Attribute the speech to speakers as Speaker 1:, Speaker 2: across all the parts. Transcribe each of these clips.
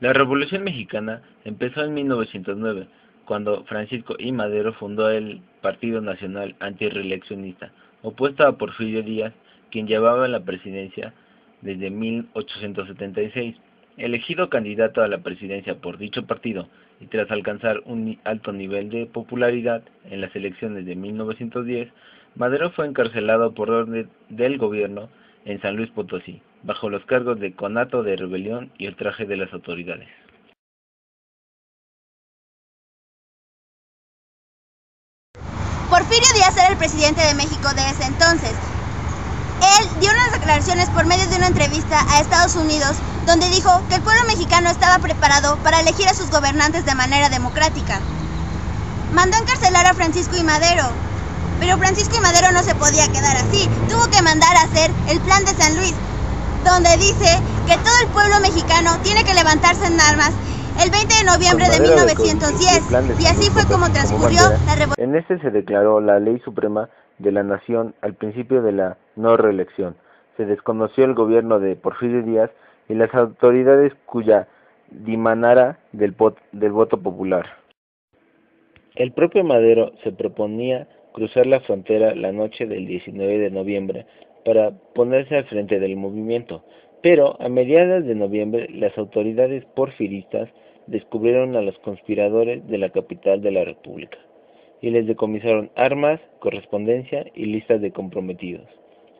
Speaker 1: La Revolución Mexicana empezó en 1909, cuando Francisco I. Madero fundó el Partido Nacional Antirreeleccionista, opuesto a Porfirio Díaz, quien llevaba la presidencia desde 1876. Elegido candidato a la presidencia por dicho partido y tras alcanzar un alto nivel de popularidad en las elecciones de 1910, Madero fue encarcelado por orden del gobierno en San Luis Potosí, bajo los cargos de conato de rebelión y ultraje de las autoridades.
Speaker 2: Porfirio Díaz era el presidente de México de ese entonces. Él dio unas declaraciones por medio de una entrevista a Estados Unidos donde dijo que el pueblo mexicano estaba preparado para elegir a sus gobernantes de manera democrática. Mandó encarcelar a Francisco I. Madero, pero Francisco I. Madero no se podía quedar así, tuvo que mandar a hacer el Plan de San Luis, donde dice que todo el pueblo mexicano tiene que levantarse en armas el 20 de noviembre de 1910, y así fue como transcurrió la revolución.
Speaker 1: En este se declaró la ley suprema de la nación al principio de la no reelección. Se desconoció el gobierno de Porfirio Díaz y las autoridades cuya dimanara del voto popular. El propio Madero se proponía cruzar la frontera la noche del 19 de noviembre para ponerse al frente del movimiento, pero a mediados de noviembre las autoridades porfiristas descubrieron a los conspiradores de la capital de la República y les decomisaron armas, correspondencia y listas de comprometidos,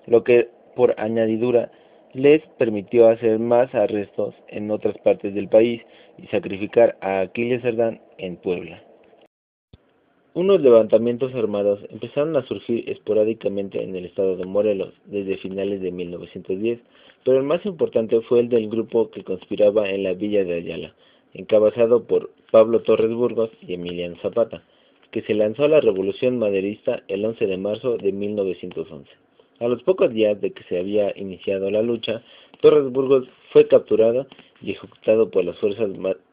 Speaker 1: lo que por añadidura les permitió hacer más arrestos en otras partes del país y sacrificar a Aquiles Cerdán en Puebla. Unos levantamientos armados empezaron a surgir esporádicamente en el estado de Morelos desde finales de 1910, pero el más importante fue el del grupo que conspiraba en la villa de Ayala, encabezado por Pablo Torres Burgos y Emiliano Zapata, que se lanzó a la revolución maderista el 11 de marzo de 1911. A los pocos días de que se había iniciado la lucha, Torres Burgos fue capturado y ejecutado por las fuerzas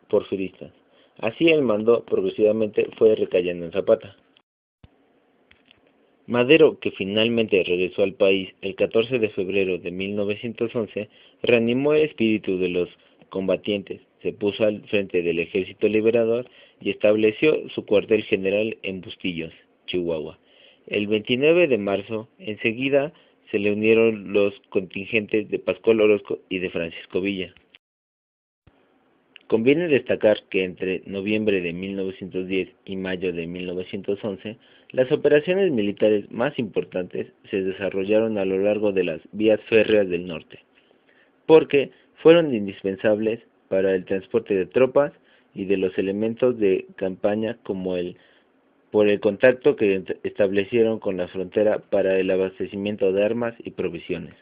Speaker 1: porfiristas. Así el mando progresivamente fue recayendo en Zapata. Madero, que finalmente regresó al país el 14 de febrero de 1911, reanimó el espíritu de los combatientes, se puso al frente del Ejército Liberador y estableció su cuartel general en Bustillos, Chihuahua. El 29 de marzo, enseguida, se le unieron los contingentes de Pascual Orozco y de Francisco Villa. Conviene destacar que entre noviembre de 1910 y mayo de 1911, las operaciones militares más importantes se desarrollaron a lo largo de las vías férreas del norte, porque fueron indispensables para el transporte de tropas y de los elementos de campaña por el contacto que establecieron con la frontera para el abastecimiento de armas y provisiones.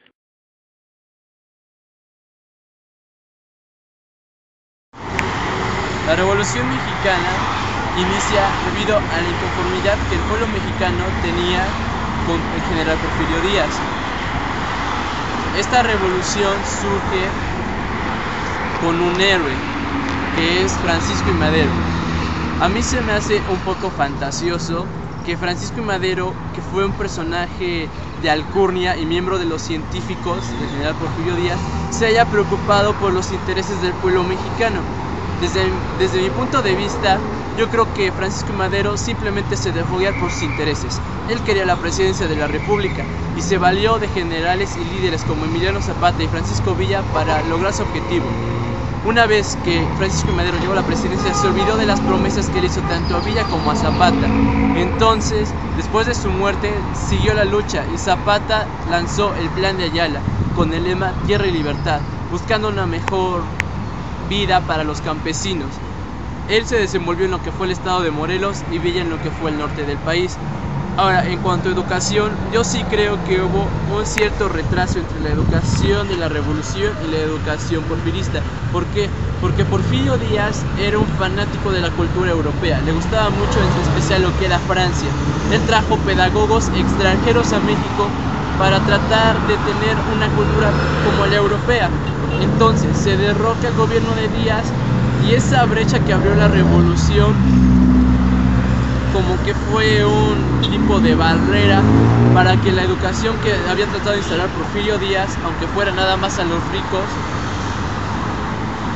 Speaker 3: La Revolución Mexicana inicia debido a la inconformidad que el pueblo mexicano tenía con el general Porfirio Díaz. Esta revolución surge con un héroe, que es Francisco I. Madero. A mí se me hace un poco fantasioso que Francisco I. Madero, que fue un personaje de alcurnia y miembro de los científicos del general Porfirio Díaz, se haya preocupado por los intereses del pueblo mexicano. Desde mi punto de vista, yo creo que Francisco I. Madero simplemente se dejó guiar por sus intereses. Él quería la presidencia de la República y se valió de generales y líderes como Emiliano Zapata y Francisco Villa para lograr su objetivo. Una vez que Francisco I. Madero llegó a la presidencia, se olvidó de las promesas que le hizo tanto a Villa como a Zapata. Entonces, después de su muerte, siguió la lucha y Zapata lanzó el Plan de Ayala con el lema Tierra y Libertad, buscando una mejor vida para los campesinos. Él se desenvolvió en lo que fue el estado de Morelos y Villa en lo que fue el norte del país. Ahora, en cuanto a educación, yo sí creo que hubo un cierto retraso entre la educación de la revolución y la educación porfirista. ¿Por qué? Porque Porfirio Díaz era un fanático de la cultura europea, le gustaba mucho en especial lo que era Francia. Él trajo pedagogos extranjeros a México para tratar de tener una cultura como la europea. Entonces se derroca el gobierno de Díaz y esa brecha que abrió la revolución como que fue un tipo de barrera para que la educación que había tratado de instalar Porfirio Díaz, aunque fuera nada más a los ricos,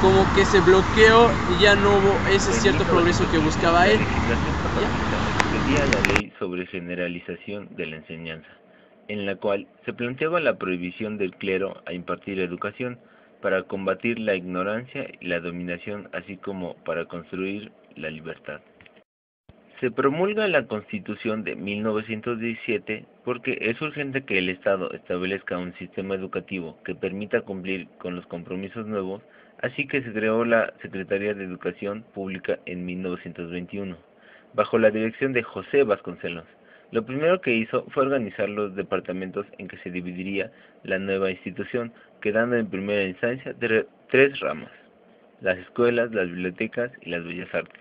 Speaker 3: como que se bloqueó y ya no hubo ese cierto progreso que buscaba él.
Speaker 1: Pedía la ley sobre generalización de la enseñanza, en la cual se planteaba la prohibición del clero a impartir educación para combatir la ignorancia y la dominación, así como para construir la libertad. Se promulga la Constitución de 1917 porque es urgente que el Estado establezca un sistema educativo que permita cumplir con los compromisos nuevos, así que se creó la Secretaría de Educación Pública en 1921, bajo la dirección de José Vasconcelos. Lo primero que hizo fue organizar los departamentos en que se dividiría la nueva institución, quedando en primera instancia tres ramas: las escuelas, las bibliotecas y las bellas artes.